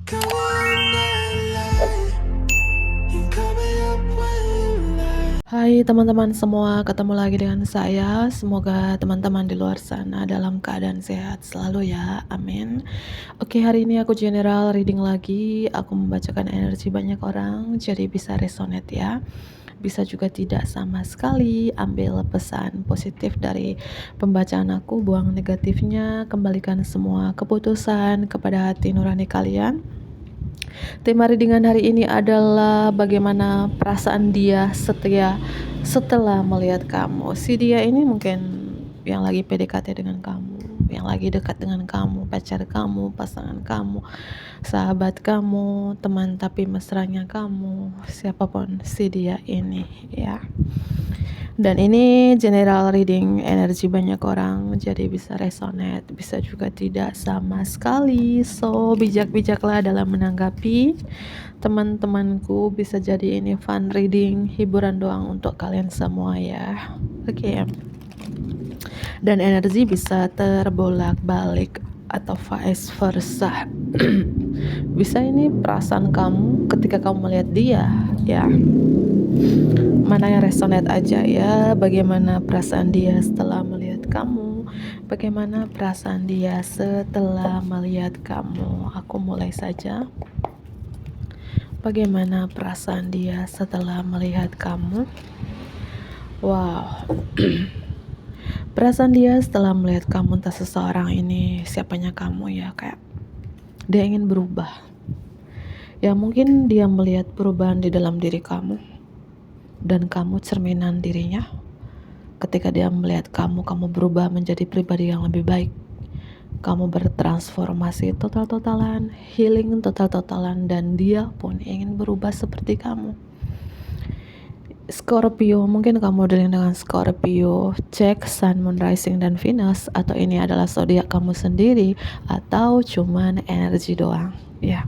Hai teman-teman semua, ketemu lagi dengan saya. Semoga teman-teman di luar sana dalam keadaan sehat selalu ya, amin. Oke, hari ini aku general reading lagi. Aku membacakan energi banyak orang, jadi bisa resonate ya. Bisa juga tidak sama sekali. Ambil pesan positif dari pembacaan aku, buang negatifnya, kembalikan semua keputusan kepada hati nurani kalian. Tema readingan hari ini adalah bagaimana perasaan dia setelah melihat kamu. Si dia ini mungkin yang lagi PDKT dengan kamu, yang lagi dekat dengan kamu, pacar kamu, pasangan kamu, sahabat kamu, teman tapi mesranya kamu, siapapun si dia ini ya. Dan ini general reading energi banyak orang, jadi bisa resonate, bisa juga tidak sama sekali. So bijak-bijaklah dalam menanggapi. Teman-temanku, bisa jadi ini fun reading, hiburan doang untuk kalian semua ya. Oke. Dan energi bisa terbolak-balik atau vice versa. Bisa ini perasaan kamu ketika kamu melihat dia ya. Mana yang resonate aja ya. Bagaimana perasaan dia setelah melihat kamu, bagaimana perasaan dia setelah melihat kamu. Aku mulai saja. Bagaimana perasaan dia setelah melihat kamu? Wow. Perasaan dia setelah melihat kamu, entah seseorang ini siapanya kamu ya, kayak dia ingin berubah ya. Mungkin dia melihat perubahan di dalam diri kamu dan kamu cerminan dirinya. Ketika dia melihat kamu berubah menjadi pribadi yang lebih baik. Kamu bertransformasi total-totalan, healing total-totalan, dan dia pun ingin berubah seperti kamu. Scorpio, mungkin kamu dealing dengan Scorpio. Cek Sun, Moon, Rising, dan Venus. Atau ini adalah zodiak kamu sendiri, atau cuman energi doang ya.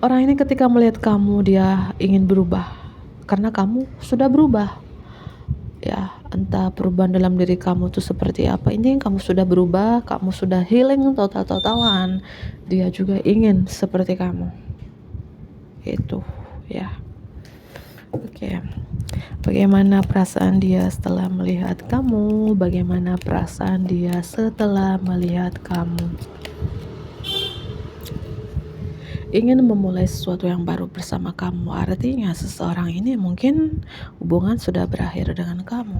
Orang ini ketika melihat kamu, dia ingin berubah karena kamu sudah berubah ya. Entah perubahan dalam diri kamu tuh seperti apa, ini kamu sudah berubah, kamu sudah healing total-totalan. Dia juga ingin seperti kamu itu ya. Oke. Bagaimana perasaan dia setelah melihat kamu? Bagaimana perasaan dia setelah melihat kamu? Ingin memulai sesuatu yang baru bersama kamu. Artinya seseorang ini mungkin hubungan sudah berakhir dengan kamu.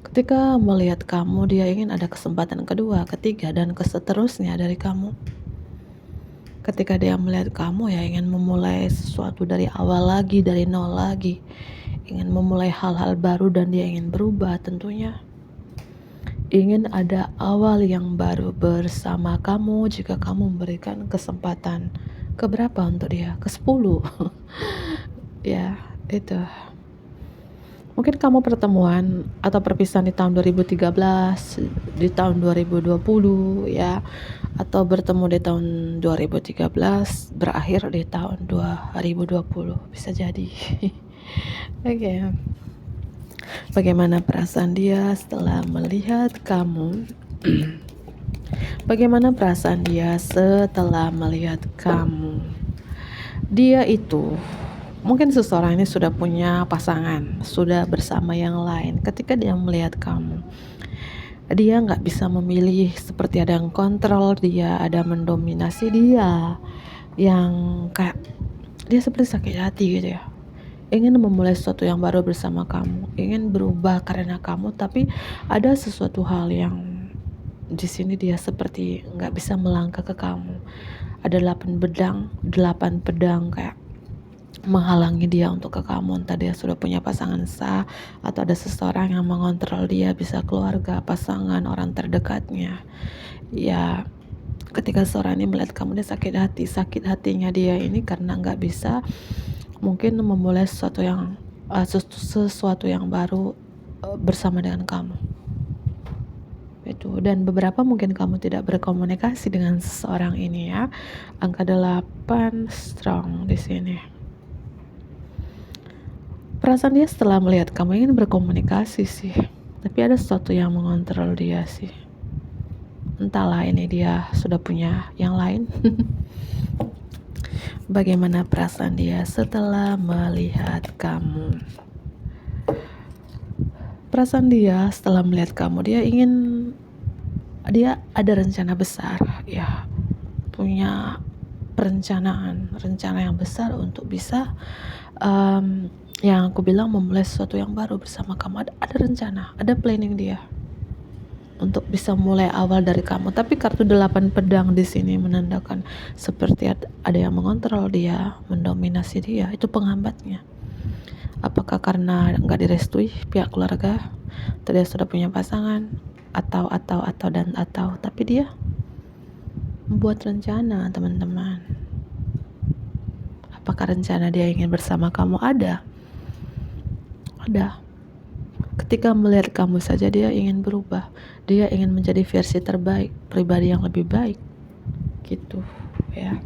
Ketika melihat kamu, dia ingin ada kesempatan kedua, ketiga, dan seterusnya dari kamu. Ketika dia melihat kamu ya ingin memulai sesuatu dari awal lagi, dari nol lagi. Ingin memulai hal-hal baru dan dia ingin berubah tentunya. Ingin ada awal yang baru bersama kamu jika kamu memberikan kesempatan keberapa untuk dia? Ke-10 ya itu. Mungkin kamu pertemuan atau perpisahan di tahun 2013, di tahun 2020 ya, atau bertemu di tahun 2013, berakhir di tahun 2020, bisa jadi. Oke. Bagaimana perasaan dia setelah melihat kamu? Bagaimana perasaan dia setelah melihat kamu? Dia itu mungkin seseorang ini sudah punya pasangan, sudah bersama yang lain. Ketika dia melihat kamu, dia nggak bisa memilih, seperti ada yang kontrol dia, ada mendominasi dia, yang kayak dia seperti sakit hati gitu ya. Ingin memulai sesuatu yang baru bersama kamu, ingin berubah karena kamu, tapi ada sesuatu hal yang di sini dia seperti nggak bisa melangkah ke kamu. Ada 8 pedang kayak menghalangi dia untuk ke kamu. Entah dia sudah punya pasangan sah atau ada seseorang yang mengontrol dia, bisa keluarga, pasangan, orang terdekatnya ya. Ketika seorang ini melihat kamu, dia sakit hatinya dia ini karena nggak bisa mungkin memulai sesuatu yang baru bersama dengan kamu itu. Dan beberapa mungkin kamu tidak berkomunikasi dengan seseorang ini ya. Angka 8 strong di sini. Perasaan dia setelah melihat kamu ingin berkomunikasi sih, tapi ada sesuatu yang mengontrol dia sih. entahlah ini dia sudah punya yang lain. Bagaimana perasaan dia setelah melihat kamu? Perasaan dia setelah melihat kamu, dia ada rencana besar ya, punya rencana yang besar untuk bisa yang aku bilang memulai sesuatu yang baru bersama kamu. Ada rencana, ada planning dia untuk bisa mulai awal dari kamu. Tapi kartu 8 pedang di sini menandakan seperti ada yang mengontrol dia, mendominasi dia. Itu penghambatnya. Apakah karena nggak direstui pihak keluarga, atau dia sudah punya pasangan, atau tapi dia membuat rencana, teman-teman. Apakah rencana dia ingin bersama kamu? Ada. Ketika melihat kamu saja dia ingin berubah, dia ingin menjadi versi terbaik, pribadi yang lebih baik gitu ya.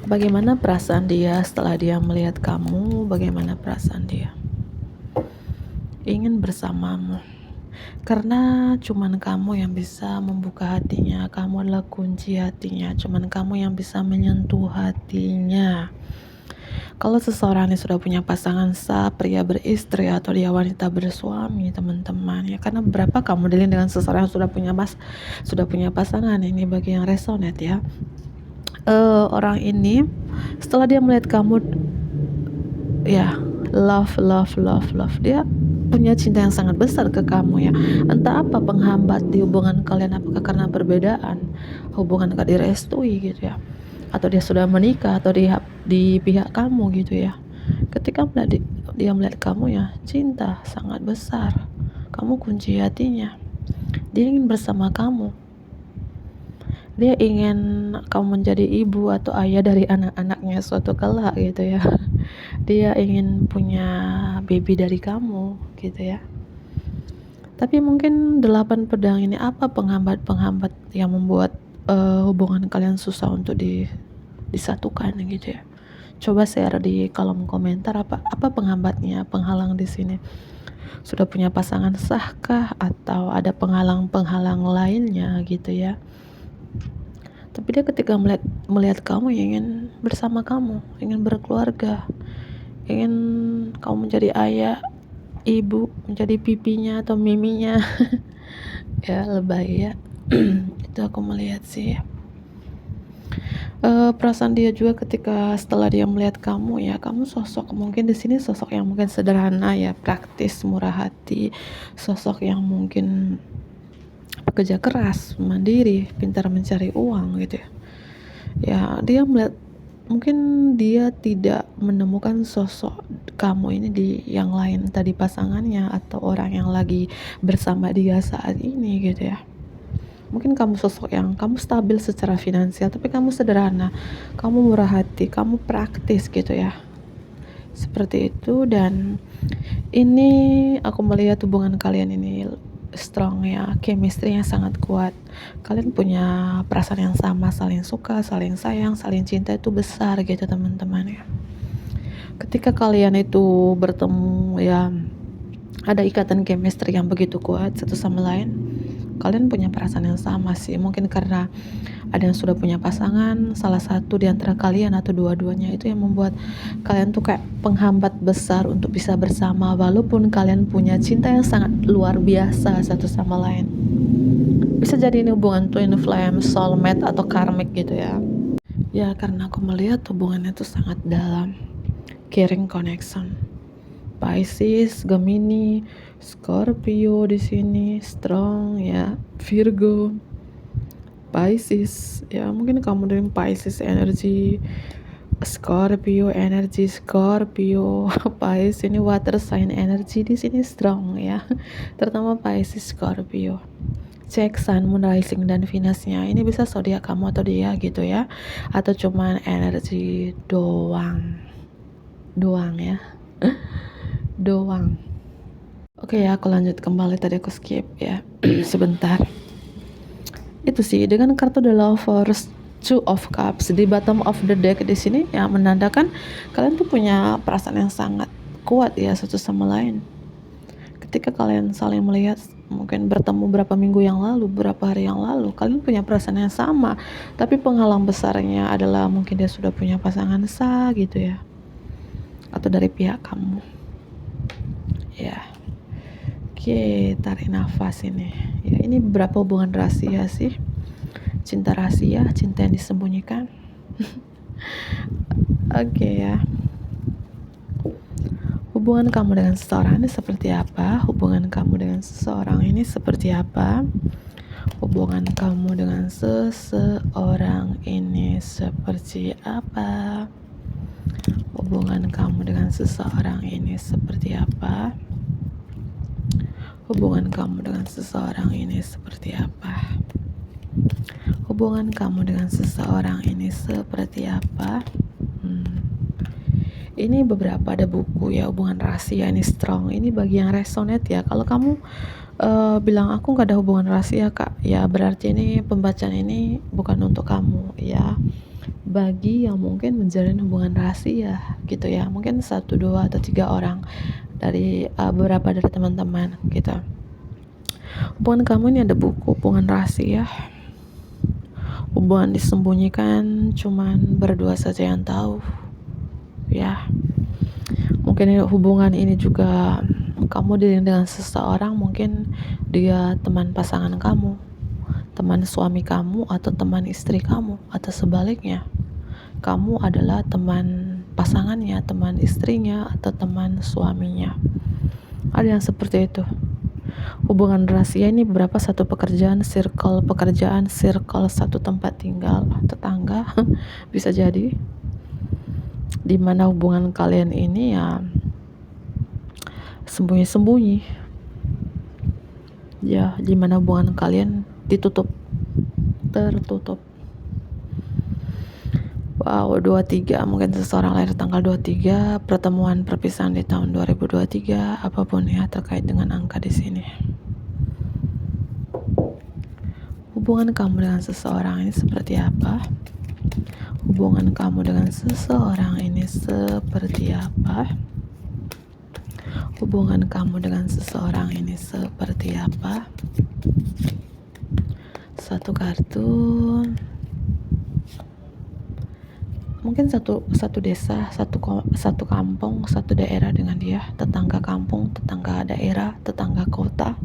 Bagaimana perasaan dia setelah dia melihat kamu? Bagaimana perasaan dia? Ingin bersamamu, karena cuman kamu yang bisa membuka hatinya. Kamu adalah kunci hatinya. Cuman kamu yang bisa menyentuh hatinya. Kalau seseorang ini sudah punya pasangan sah, pria beristri, atau dia wanita bersuami, teman-teman ya, karena berapa kamu dealing dengan seseorang yang sudah punya pasangan? Ini bagi yang resonate ya. Orang ini setelah dia melihat kamu ya, love, dia punya cinta yang sangat besar ke kamu ya. Entah apa penghambat di hubungan kalian, apakah karena perbedaan hubungan gak direstui gitu ya, atau dia sudah menikah, atau di pihak kamu gitu ya. Ketika dia melihat kamu ya, cinta sangat besar, kamu kunci hatinya. Dia ingin bersama kamu. Dia ingin kamu menjadi ibu atau ayah dari anak-anaknya suatu kala gitu ya. Dia ingin punya baby dari kamu gitu ya. Tapi mungkin 8 pedang ini, apa penghambat yang membuat hubungan kalian susah untuk disatukan gitu ya. Coba share di kolom komentar apa penghambatnya, penghalang di sini. Sudah punya pasangan sahkah, atau ada penghalang lainnya gitu ya. Tapi dia ketika melihat kamu ingin bersama kamu, ingin berkeluarga, ingin kamu menjadi ayah, ibu, menjadi pipinya atau miminya. Ya lebay ya. Itu aku melihat sih ya. Perasaan dia juga ketika setelah dia melihat kamu ya, kamu sosok mungkin di sini sosok yang mungkin sederhana ya, praktis, murah hati, sosok yang mungkin pekerja keras, mandiri, pintar mencari uang gitu ya. Ya, dia melihat, mungkin dia tidak menemukan sosok kamu ini di yang lain, tadi pasangannya atau orang yang lagi bersama dia saat ini gitu ya. Mungkin kamu sosok yang kamu stabil secara finansial, tapi kamu sederhana, kamu murah hati, kamu praktis gitu ya. Seperti itu. Dan ini aku melihat hubungan kalian ini strong ya, chemistry-nya sangat kuat. Kalian punya perasaan yang sama, saling suka, saling sayang, saling cinta, itu besar gitu teman-teman ya. Ketika kalian itu bertemu ya, ada ikatan chemistry yang begitu kuat satu sama lain. Kalian punya perasaan yang sama sih. Mungkin karena ada yang sudah punya pasangan, salah satu di antara kalian atau dua-duanya, itu yang membuat kalian tuh kayak penghambat besar untuk bisa bersama, walaupun kalian punya cinta yang sangat luar biasa satu sama lain. Bisa jadi ini hubungan twin flame, soulmate, atau karmic gitu ya. Ya, karena aku melihat hubungannya tuh sangat dalam, caring connection. Pisces, Gemini, Scorpio di sini strong ya, Virgo, Pisces ya, mungkin kamu dari Pisces energy, Scorpio energy, Pisces ini water sign energy di sini strong ya, terutama Pisces, Scorpio. Cek Sun, Moon, Rising, dan Venusnya. Ini bisa zodiak kamu atau dia gitu ya, atau cuman energi doang ya. Doang. Oke ya, aku lanjut kembali, tadi aku skip ya. Sebentar. Itu sih dengan kartu The Lovers, Two of Cups di bottom of the deck di sini ya, menandakan kalian tuh punya perasaan yang sangat kuat ya satu sama lain. ketika kalian saling melihat, mungkin bertemu berapa minggu yang lalu, berapa hari yang lalu, kalian punya perasaan yang sama, tapi penghalang besarnya adalah mungkin dia sudah punya pasangan sah gitu ya, atau dari pihak kamu ya. Oke, tarik nafas ini ya. Ini beberapa hubungan rahasia sih, cinta rahasia, cinta yang disembunyikan. Oke ya. Hubungan kamu dengan seseorang ini seperti apa? Hubungan kamu dengan seseorang ini seperti apa? Hubungan kamu dengan seseorang ini seperti apa? Hubungan kamu dengan seseorang ini seperti apa? Hubungan kamu dengan seseorang ini seperti apa? Hubungan kamu dengan seseorang ini seperti apa? Ini beberapa ada buku ya, hubungan rahasia ini strong. Ini bagi yang resonate ya. Kalau kamu bilang aku nggak ada hubungan rahasia kak, ya berarti ini pembacaan ini bukan untuk kamu ya. Bagi yang mungkin menjalin hubungan rahasia gitu ya, mungkin 1, 2, atau 3 orang dari beberapa dari teman-teman gitu. Hubungan kamu ini ada buku hubungan rahasia. Hubungan disembunyikan, cuman berdua saja yang tahu ya. Mungkin hubungan ini juga kamu dengan seseorang, mungkin dia teman pasangan kamu, teman suami kamu, atau teman istri kamu, atau sebaliknya kamu adalah teman pasangannya, teman istrinya, atau teman suaminya. Ada yang seperti itu. Hubungan rahasia ini berapa, satu pekerjaan, circle pekerjaan, circle satu tempat tinggal, tetangga bisa jadi, dimana hubungan kalian ini ya sembunyi-sembunyi ya, dimana hubungan kalian tertutup. Wow, 23, mungkin seseorang lahir tanggal 23, pertemuan perpisahan di tahun 2023, apapun ya terkait dengan angka di sini. Hubungan kamu dengan seseorang ini seperti apa? Hubungan kamu dengan seseorang ini seperti apa? Hubungan kamu dengan seseorang ini seperti apa? Satu kartu. Mungkin satu desa, satu kampung, satu daerah dengan dia, tetangga kampung, tetangga daerah, tetangga kota.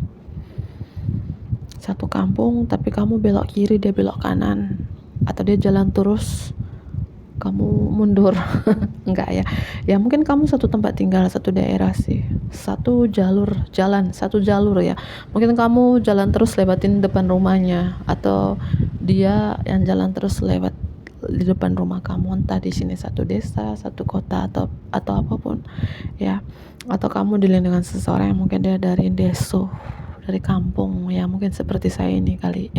Satu kampung, tapi kamu belok kiri, dia belok kanan, atau dia jalan terus, kamu mundur. Enggak ya. Ya mungkin kamu satu tempat tinggal, satu daerah sih, satu jalur ya. Mungkin kamu jalan terus lewatin depan rumahnya, atau dia yang jalan terus lewat di depan rumah kamu, entah di sini satu desa, satu kota, atau apapun ya. Atau kamu dealing dengan seseorang yang mungkin dia dari desa, dari kampung ya, mungkin seperti saya ini kali.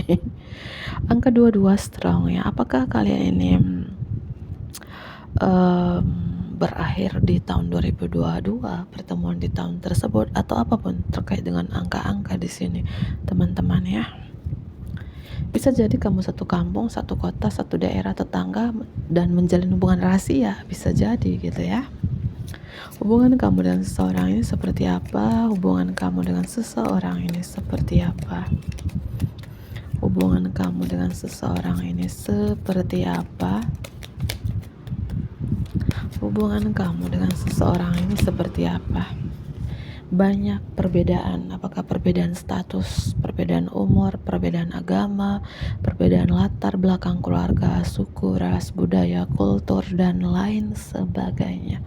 Angka 22 strong ya. Apakah kalian ini berakhir di tahun 2022, pertemuan di tahun tersebut, atau apapun terkait dengan angka-angka di sini teman-teman ya. Bisa jadi kamu satu kampung, satu kota, satu daerah, tetangga, dan menjalin hubungan rahasia, bisa jadi gitu ya. Hubungan kamu dengan seseorang ini seperti apa? Hubungan kamu dengan seseorang ini seperti apa? Hubungan kamu dengan seseorang ini seperti apa? Hubungan kamu dengan seseorang ini seperti apa? Banyak perbedaan, apakah perbedaan status, perbedaan umur, perbedaan agama, perbedaan latar belakang keluarga, suku, ras, budaya, kultur, dan lain sebagainya.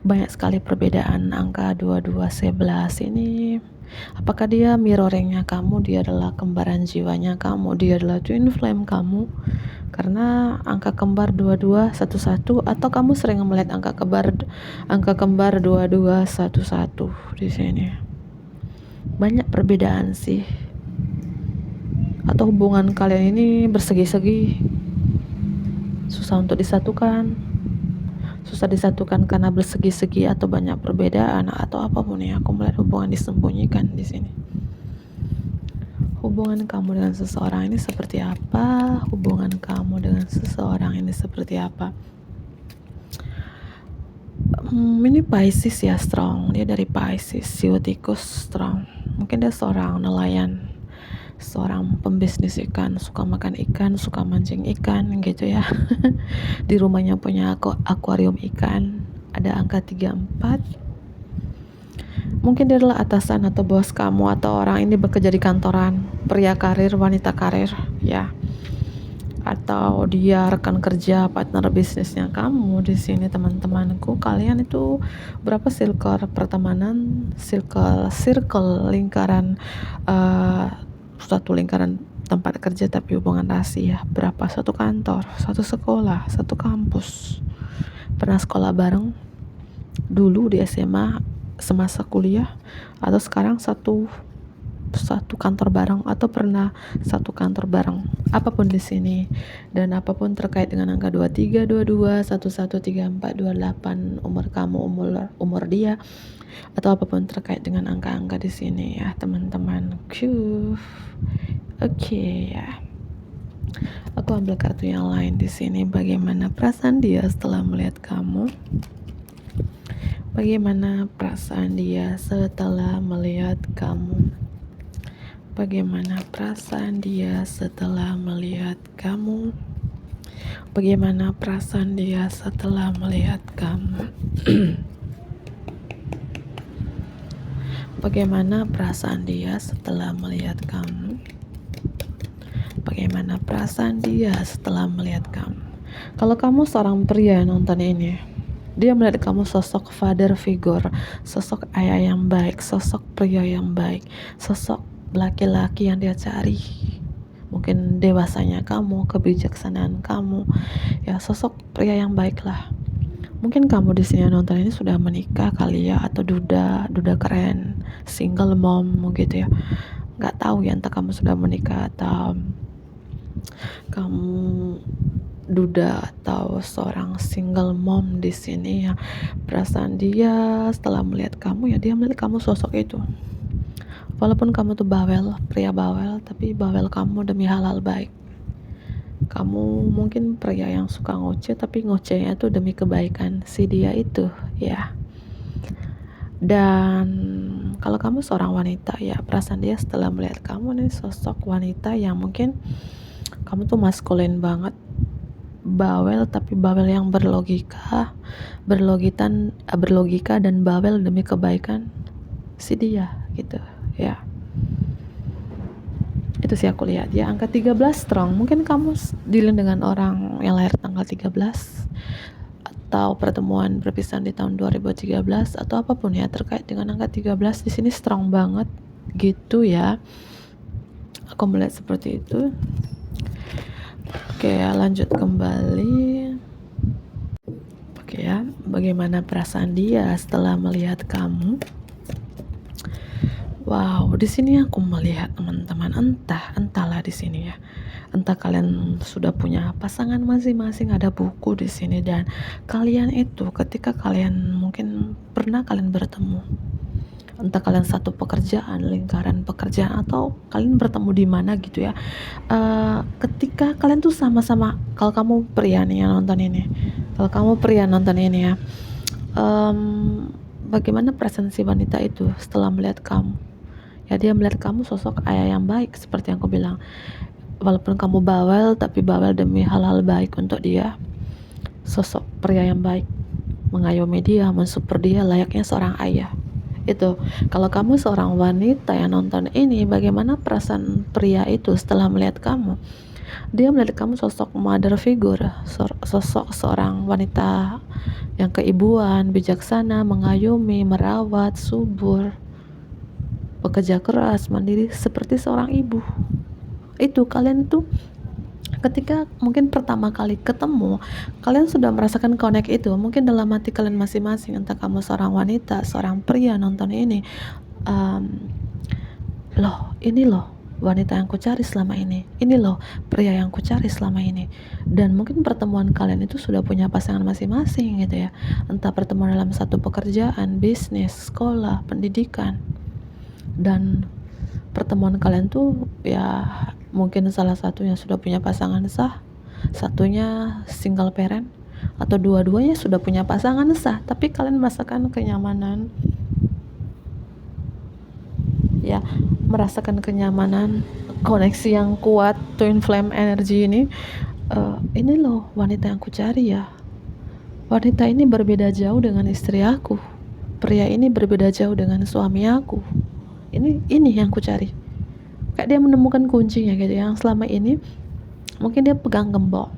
Banyak sekali perbedaan. Angka 2211 ini, apakah dia mirroringnya kamu, dia adalah kembaran jiwanya kamu, dia adalah twin flame kamu, karena angka kembar 2211, atau kamu sering melihat angka kembar 2211 di sini. Banyak perbedaan sih. Atau hubungan kalian ini bersegi-segi, susah untuk disatukan, karena bersegi-segi atau banyak perbedaan, atau apapun ya. Aku melihat hubungan disembunyikan di sini. Hubungan kamu dengan seseorang ini seperti apa? Hubungan kamu dengan seseorang ini seperti apa? Ini Pisces ya, strong. Dia dari Pisces, Sio tikus strong. Mungkin dia seorang nelayan, seorang pembisnis ikan, suka makan ikan, suka mancing ikan gitu ya. Di rumahnya punya akuarium ikan. Ada angka 34. Mungkin dia adalah atasan atau bos kamu, atau orang ini bekerja di kantoran, pria karir, wanita karir ya, atau dia rekan kerja, partner bisnisnya kamu di sini. Teman-temanku, kalian itu berapa circle pertemanan, circle lingkaran, satu lingkaran tempat kerja tapi hubungan rahasia berapa? Satu kantor, satu sekolah, satu kampus, pernah sekolah bareng dulu di SMA semasa kuliah, atau sekarang satu kantor bareng, atau pernah satu kantor bareng, apapun di sini. Dan apapun terkait dengan angka 23, 22, 11, 34, 28, umur kamu, umur dia, atau apapun terkait dengan angka-angka di sini ya teman-temanku. Oke ya. Aku ambil kartu yang lain di sini. Bagaimana perasaan dia setelah melihat kamu? Bagaimana perasaan dia setelah melihat kamu? Bagaimana perasaan dia setelah melihat kamu? Bagaimana perasaan dia setelah melihat kamu? Bagaimana perasaan dia setelah melihat kamu? Bagaimana perasaan dia setelah melihat kamu? Kalau kamu seorang pria nonton ini, dia melihat kamu sosok father figure, sosok ayah yang baik, sosok pria yang baik, sosok laki-laki yang dia cari. Mungkin dewasanya kamu, kebijaksanaan kamu, ya sosok pria yang baik lah. Mungkin kamu di sini nonton ini sudah menikah kali ya, atau duda keren, single mom gitu ya. Nggak tahu ya, entah kamu sudah menikah atau kamu duda atau seorang single mom di sini ya. Perasaan dia setelah melihat kamu ya, dia melihat kamu sosok itu. Walaupun kamu tuh bawel, pria bawel, tapi bawel kamu demi hal-hal baik. Kamu mungkin pria yang suka ngoceh, tapi ngocehnya tuh demi kebaikan si dia itu ya. Dan kalau kamu seorang wanita ya, perasaan dia setelah melihat kamu nih sosok wanita yang mungkin kamu tuh maskulin banget, bawel, tapi bawel yang berlogika dan bawel demi kebaikan si dia gitu ya. Itu sih aku lihat ya, angka 13 strong. Mungkin kamu dealing dengan orang yang lahir tanggal 13, atau pertemuan perpisahan di tahun 2013, atau apapun ya terkait dengan angka 13 di sini strong banget gitu ya. Aku melihat seperti itu. Oke ya, lanjut kembali. Oke ya, bagaimana perasaan dia setelah melihat kamu? Wow, di sini aku melihat teman-teman, entahlah di sini ya. Entah kalian sudah punya pasangan masing-masing, ada buku di sini, dan kalian itu ketika kalian mungkin pernah kalian bertemu, entah kalian satu pekerjaan, lingkaran pekerjaan, atau kalian bertemu di mana gitu ya. Ketika kalian tuh sama-sama, kalau kamu pria nih yang nonton ini, ya, bagaimana perasaan si wanita itu setelah melihat kamu? Ya, dia melihat kamu sosok ayah yang baik seperti yang aku bilang. Walaupun kamu bawel, tapi bawel demi hal-hal baik untuk dia. Sosok pria yang baik, mengayomi dia, mensupport dia layaknya seorang ayah. Itu kalau kamu seorang wanita yang nonton ini, bagaimana perasaan pria itu setelah melihat kamu? Dia melihat kamu sosok mother figure, sosok seorang wanita yang keibuan, bijaksana, mengayomi, merawat, subur, bekerja keras, mandiri seperti seorang ibu. Itu kalian tuh ketika mungkin pertama kali ketemu, kalian sudah merasakan connect itu. Mungkin dalam hati kalian masing-masing, entah kamu seorang wanita, seorang pria nonton ini, ini loh wanita yang ku cari selama ini loh pria yang ku cari selama ini. Dan mungkin pertemuan kalian itu sudah punya pasangan masing-masing gitu ya, entah pertemuan dalam satu pekerjaan, bisnis, sekolah, pendidikan. Dan pertemuan kalian tuh ya mungkin salah satunya sudah punya pasangan sah, satunya single parent, atau dua-duanya sudah punya pasangan sah, tapi kalian merasakan kenyamanan, ya, merasakan kenyamanan, koneksi yang kuat, twin flame energy ini loh wanita yang ku cari ya. Wanita ini berbeda jauh dengan istri aku. Pria ini berbeda jauh dengan suami aku. Ini yang ku cari. Kayak dia menemukan kuncinya gitu. Yang selama ini mungkin dia pegang gembok.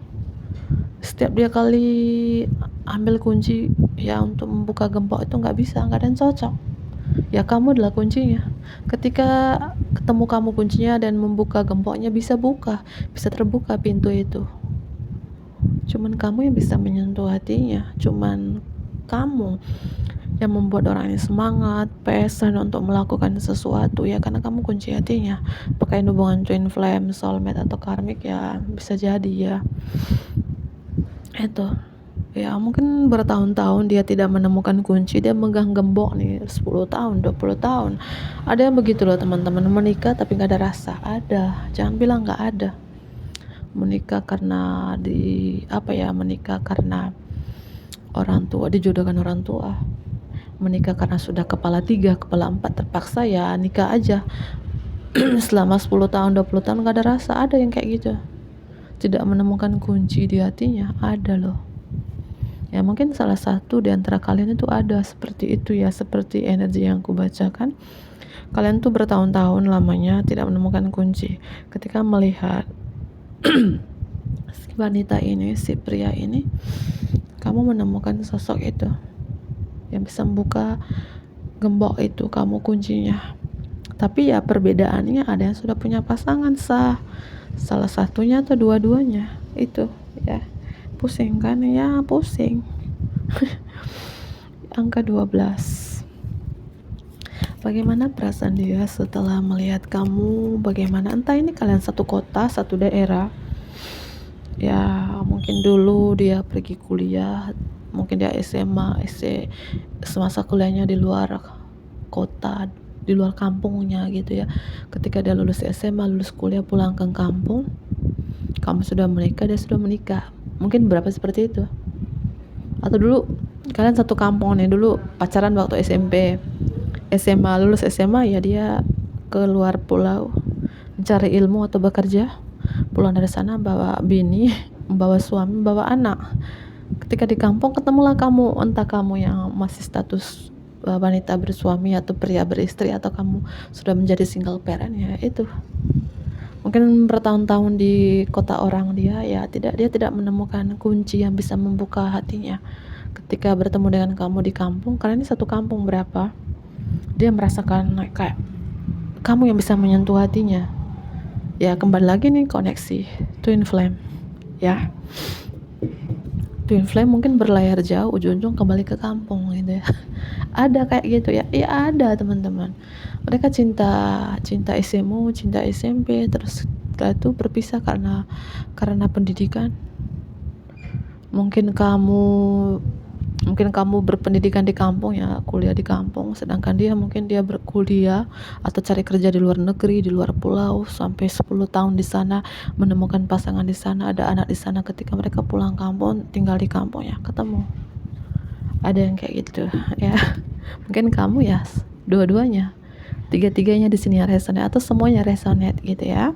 Setiap dia kali ambil kunci ya untuk membuka gembok itu nggak bisa, nggak ada yang cocok. Ya kamu adalah kuncinya. Ketika ketemu kamu kuncinya dan membuka gemboknya, bisa terbuka pintu itu. Cuman kamu yang bisa menyentuh hatinya. Cuman kamu yang membuat orang ini semangat, passion untuk melakukan sesuatu ya, karena kamu kunci hatinya. Pakai hubungan twin flame, soulmate atau karmic ya, bisa jadi ya. Itu ya, mungkin bertahun-tahun dia tidak menemukan kunci, dia megang gembok nih 10 tahun, 20 tahun. Ada yang begitu loh teman-teman, menikah tapi gak ada rasa. Ada, jangan bilang gak ada. Menikah karena menikah karena orang tua, dijodohkan orang tua. Menikah karena sudah kepala 3, kepala 4, terpaksa ya nikah aja. Selama 10 tahun, 20 tahun gak ada rasa. Ada yang kayak gitu, tidak menemukan kunci di hatinya, ada loh. Ya mungkin salah satu di antara kalian itu ada seperti itu ya, seperti energi yang aku bacakan. Kalian tuh bertahun-tahun lamanya tidak menemukan kunci. Ketika melihat si wanita ini, si pria ini, kamu menemukan sosok itu yang bisa membuka gembok itu, kamu kuncinya. Tapi ya perbedaannya, ada yang sudah punya pasangan sah, salah satunya atau dua-duanya itu ya. Pusing kan ya, pusing. Angka 12. Bagaimana perasaan dia setelah melihat kamu? Bagaimana, entah ini kalian satu kota, satu daerah ya, mungkin dulu dia pergi kuliah, mungkin dia SMA, semasa kuliahnya di luar kota, di luar kampungnya gitu ya. Ketika dia lulus SMA, lulus kuliah, pulang ke kampung, kamu sudah menikah, dia sudah menikah. Mungkin berapa seperti itu. Atau dulu kalian satu kampung nih, dulu pacaran waktu SMP, SMA, lulus SMA ya dia ke luar pulau mencari ilmu atau bekerja, pulang dari sana bawa bini, bawa suami, bawa anak. Ketika di kampung ketemulah kamu, entah kamu yang masih status wanita bersuami atau pria beristri, atau kamu sudah menjadi single parent ya. Itu mungkin bertahun-tahun di kota orang dia tidak menemukan kunci yang bisa membuka hatinya. Ketika bertemu dengan kamu di kampung, kalian ini satu kampung berapa, dia merasakan kayak kamu yang bisa menyentuh hatinya ya. Kembali lagi nih, koneksi twin flame ya. Twin flame mungkin berlayar jauh, ujung-ujung kembali ke kampung gitu ya. Ada kayak gitu ya. Ya ada teman-teman. Mereka cinta SMU, cinta SMP, terus setelah itu berpisah karena pendidikan. Mungkin kamu berpendidikan di kampung ya, kuliah di kampung, sedangkan dia berkuliah atau cari kerja di luar negeri, di luar pulau, sampai 10 tahun di sana, menemukan pasangan di sana, ada anak di sana. Ketika mereka pulang kampung, tinggal di kampung ya, ketemu. Ada yang kayak gitu ya. Mungkin kamu ya dua-duanya, tiga-tiganya di sini resonate atau semuanya resonate gitu ya.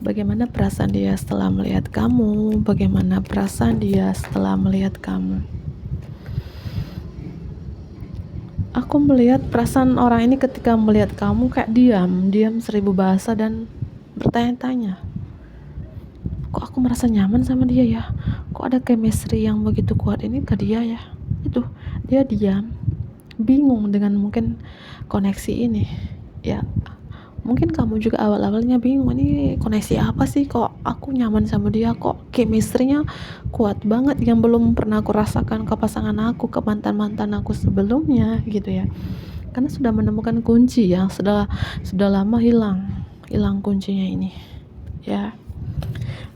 Bagaimana perasaan dia setelah melihat kamu? Bagaimana perasaan dia setelah melihat kamu? Aku melihat perasaan orang ini ketika melihat kamu kayak diam 1000 bahasa dan bertanya-tanya. Kok aku merasa nyaman sama dia ya? Kok ada chemistry yang begitu kuat ini ke dia ya? Itu, dia diam, bingung dengan mungkin koneksi ini ya. Mungkin kamu juga awal-awalnya bingung, ini koneksi apa sih, kok aku nyaman sama dia, kok chemistry-nya kuat banget yang belum pernah aku rasakan ke pasangan aku, ke mantan-mantan aku sebelumnya gitu ya. Karena sudah menemukan kunci yang sudah lama hilang kuncinya ini ya.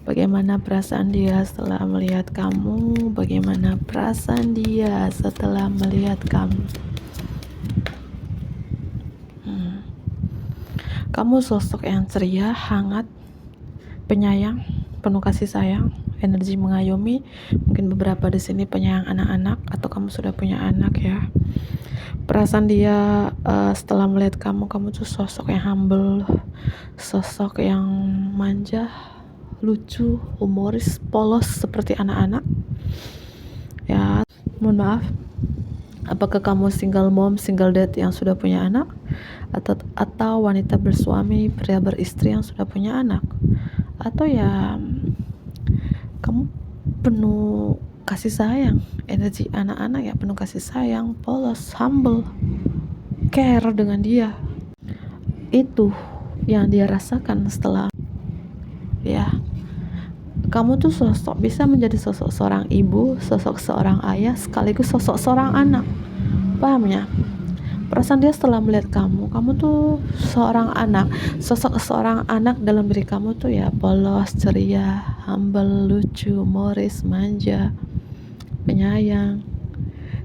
Bagaimana perasaan dia setelah melihat kamu? Bagaimana perasaan dia setelah melihat kamu? Kamu sosok yang ceria, hangat, penyayang, penuh kasih sayang energi mengayomi. Mungkin beberapa di sini penyayang anak-anak atau kamu sudah punya anak ya. Perasaan dia setelah melihat kamu tuh sosok yang humble, sosok yang manja, lucu, humoris, polos seperti anak-anak. Ya, mohon maaf. Apakah kamu single mom, single dad yang sudah punya anak, atau wanita bersuami, pria beristri yang sudah punya anak, atau ya kamu penuh kasih sayang, energi anak-anak ya, penuh kasih sayang, polos, humble, care dengan dia. Itu yang dia rasakan setelah ya. Kamu tuh bisa menjadi sosok seorang ibu, sosok seorang ayah, sekaligus sosok seorang anak. Paham ya? Perasaan dia setelah melihat kamu tuh seorang anak, sosok seorang anak dalam diri kamu tuh ya polos, ceria, humble, lucu, humoris, manja, penyayang.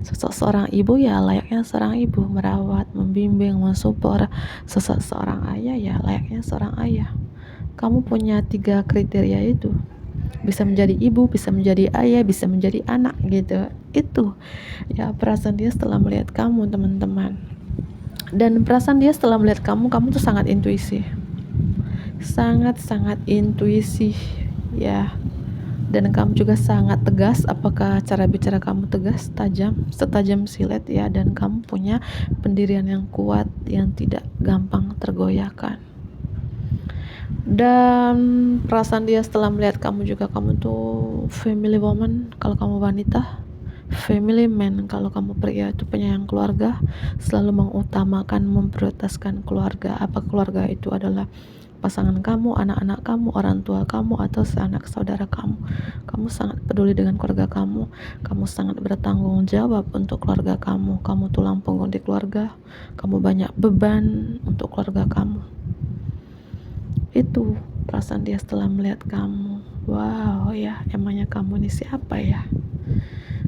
Sosok seorang ibu ya layaknya seorang ibu, merawat, membimbing, mensupport. Sosok seorang ayah ya layaknya seorang ayah. Kamu punya 3 kriteria itu. Bisa menjadi ibu, bisa menjadi ayah, bisa menjadi anak gitu. Itu ya perasaan dia setelah melihat kamu, teman-teman. Dan perasaan dia setelah melihat kamu tuh sangat intuisi, sangat intuisi ya. Dan kamu juga sangat tegas. Apakah cara bicara kamu tegas, tajam, setajam silet ya. Dan kamu punya pendirian yang kuat, yang tidak gampang tergoyahkan. Dan perasaan dia setelah melihat kamu juga, kamu tuh family woman kalau kamu wanita, family man kalau kamu pria, itu penyayang keluarga, selalu mengutamakan, memprioritaskan keluarga. Apa keluarga itu adalah pasangan kamu, anak-anak kamu, orang tua kamu, atau sanak saudara kamu. Kamu sangat peduli dengan keluarga kamu sangat bertanggung jawab untuk keluarga kamu tulang punggung di keluarga, kamu banyak beban untuk keluarga kamu. Itu perasaan dia setelah melihat kamu. Wow ya, emangnya kamu ini siapa ya?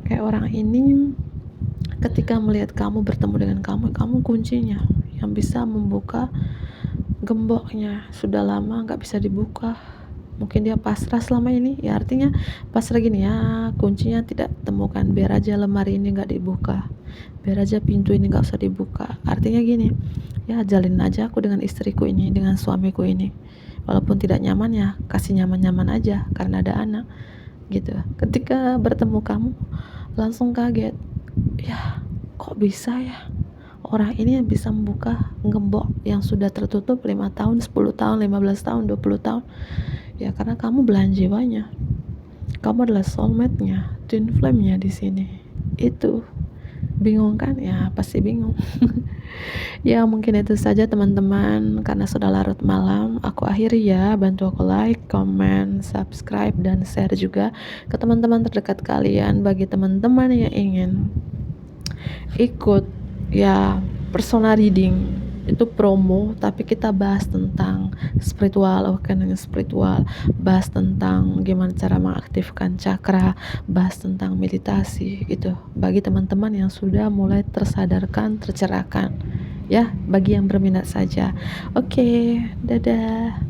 Kayak orang ini ketika melihat kamu, bertemu dengan kamu kuncinya yang bisa membuka gemboknya. Sudah lama gak bisa dibuka. Mungkin dia pasrah selama ini ya, artinya pasrah gini ya, kuncinya tidak temukan. Biar aja lemari ini gak dibuka, biar aja pintu ini gak usah dibuka. Artinya gini ya, jalin aja aku dengan istriku ini, dengan suamiku ini. Walaupun tidak nyaman ya, kasih nyaman-nyaman aja karena ada anak gitu. Ketika bertemu kamu langsung kaget, ya kok bisa ya orang ini yang bisa membuka gembok yang sudah tertutup 5 tahun, 10 tahun, 15 tahun, 20 tahun. Ya karena kamu belahan jiwanya. Kamu adalah soulmate-nya, twin flame-nya di sini. Itu bingung kan? Ya pasti bingung. Ya mungkin itu saja teman-teman, karena sudah larut malam. Aku akhiri ya, bantu aku like, comment, subscribe, dan share juga ke teman-teman terdekat kalian. Bagi teman-teman yang ingin ikut ya persona reading, itu promo, tapi kita bahas tentang spiritual, awakening spiritual, bahas tentang gimana cara mengaktifkan cakra, bahas tentang meditasi gitu. Bagi teman-teman yang sudah mulai tersadarkan, tercerahkan ya, bagi yang berminat saja. Oke, dadah.